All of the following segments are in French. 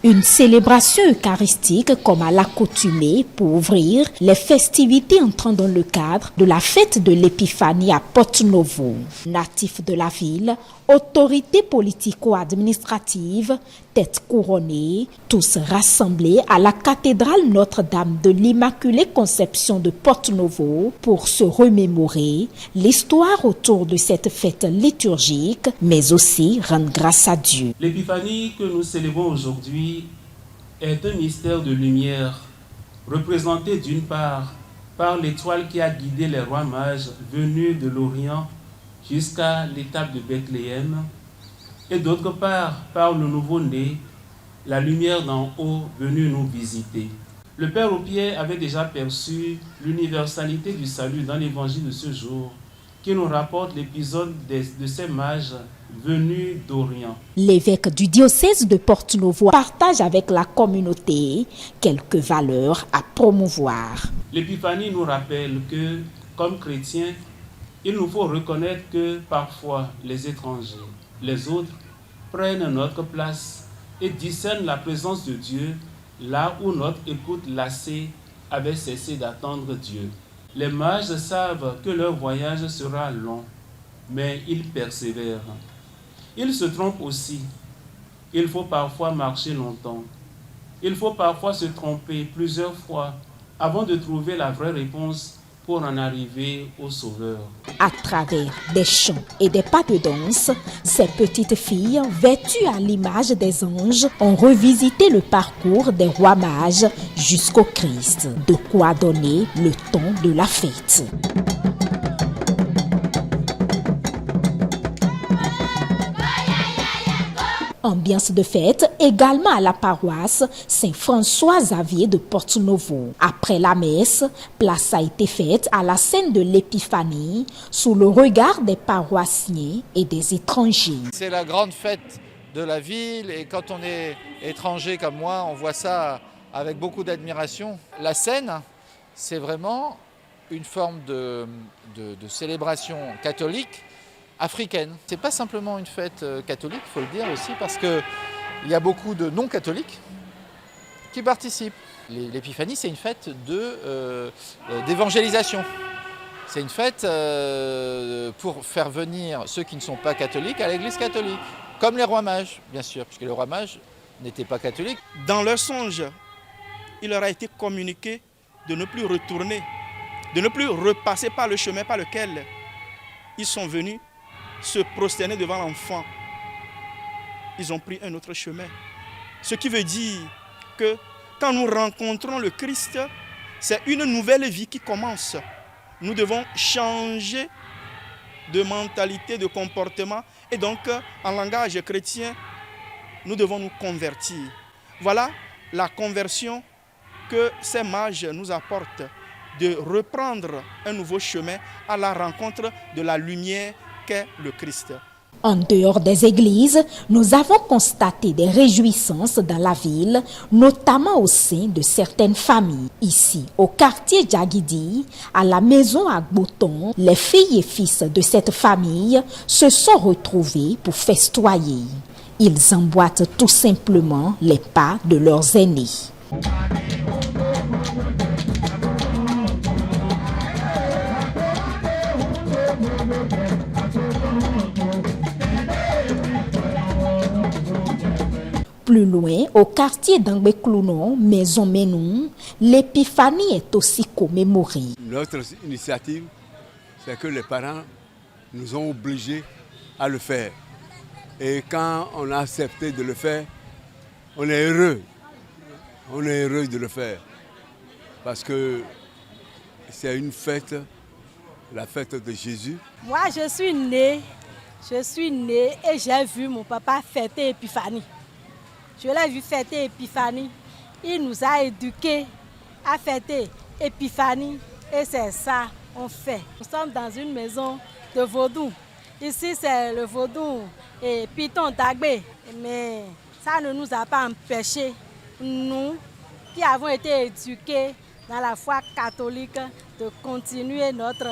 Une célébration eucharistique comme à l'accoutumée pour ouvrir les festivités entrant dans le cadre de la fête de l'Épiphanie à Porto-Novo. Natifs de la ville, autorités politico-administratives, têtes couronnées, tous rassemblés à la cathédrale Notre-Dame de l'Immaculée Conception de Porto-Novo pour se remémorer l'histoire autour de cette fête liturgique, mais aussi rendre grâce à Dieu. L'épiphanie que nous célébrons aujourd'hui est un mystère de lumière, représenté d'une part par l'étoile qui a guidé les rois mages venus de l'Orient jusqu'à l'étape de Bethléem, et d'autre part par le nouveau-né, la lumière d'en haut venue nous visiter. Le Père Aupier avait déjà perçu l'universalité du salut dans l'évangile de ce jour, qui nous rapporte l'épisode de ces mages venus d'Orient. L'évêque du diocèse de Porto-Novo partage avec la communauté quelques valeurs à promouvoir. L'épiphanie nous rappelle que, comme chrétiens, il nous faut reconnaître que parfois les étrangers, les autres, prennent notre place et discernent la présence de Dieu là où notre écoute lassée avait cessé d'attendre Dieu. Les mages savent que leur voyage sera long, mais ils persévèrent. Ils se trompent aussi. Il faut parfois marcher longtemps. Il faut parfois se tromper plusieurs fois avant de trouver la vraie réponse pour en arriver au Sauveur. À travers des chants et des pas de danse, ces petites filles, vêtues à l'image des anges, ont revisité le parcours des rois mages jusqu'au Christ. De quoi donner le ton de la fête. Ambiance de fête également à la paroisse Saint-François-Xavier de Porto-Novo. Après la messe, place a été faite à la scène de l'Épiphanie sous le regard des paroissiens et des étrangers. C'est la grande fête de la ville et quand on est étranger comme moi, on voit ça avec beaucoup d'admiration. La scène, c'est vraiment une forme de célébration catholique africaine. C'est pas simplement une fête catholique, il faut le dire aussi, parce qu'il y a beaucoup de non-catholiques qui participent. L'épiphanie, c'est une fête d'évangélisation. C'est une fête pour faire venir ceux qui ne sont pas catholiques à l'église catholique, comme les rois mages, bien sûr, puisque les rois mages n'étaient pas catholiques. Dans leur songe, il leur a été communiqué de ne plus retourner, de ne plus repasser par le chemin par lequel ils sont venus se prosterner devant l'enfant. Ils ont pris un autre chemin. Ce qui veut dire que quand nous rencontrons le Christ, c'est une nouvelle vie qui commence. Nous devons changer de mentalité, de comportement. Et donc, en langage chrétien, nous devons nous convertir. Voilà la conversion que ces mages nous apportent, de reprendre un nouveau chemin à la rencontre de la lumière qu'est le Christ. En dehors des églises, nous avons constaté des réjouissances dans la ville, notamment au sein de certaines familles. Ici, au quartier Djagidi, à la maison à Gboton, les filles et fils de cette famille se sont retrouvés pour festoyer. Ils emboîtent tout simplement les pas de leurs aînés. Plus loin, au quartier d'Angbeklounon, Maison Menou, l'épiphanie est aussi commémorée. Notre initiative, c'est que les parents nous ont obligés à le faire. Et quand on a accepté de le faire, on est heureux. On est heureux de le faire. Parce que c'est une fête, la fête de Jésus. Moi, je suis née et j'ai vu mon papa fêter Épiphanie. Je l'ai vu fêter Épiphanie. Il nous a éduqués à fêter Épiphanie et c'est ça qu'on fait. Nous sommes dans une maison de vaudou. Ici, c'est le vaudou et Piton Dagbé. Mais ça ne nous a pas empêchés, nous qui avons été éduqués dans la foi catholique, de continuer notre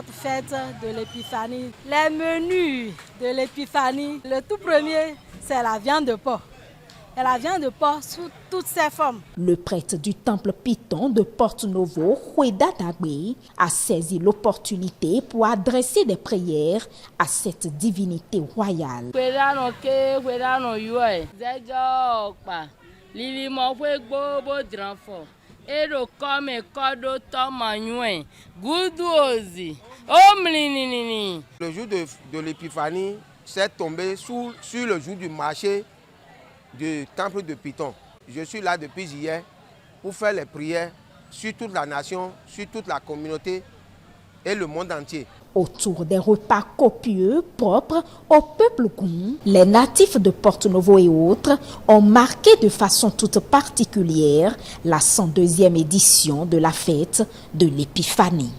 fête de l'Épiphanie. Les menus de l'Épiphanie, le tout premier, c'est la viande de porc. Et la viande de porc sous toutes ses formes. Le prêtre du temple Python de Porto Novo, Hueda Dagbe, a saisi l'opportunité pour adresser des prières à cette divinité royale. Le jour de l'épiphanie s'est tombé sur le jour du marché du temple de Python. Je suis là depuis hier pour faire les prières sur toute la nation, sur toute la communauté et le monde entier. Autour des repas copieux propres au peuple goum, les natifs de Porto Novo et autres ont marqué de façon toute particulière la 102e édition de la fête de l'Épiphanie.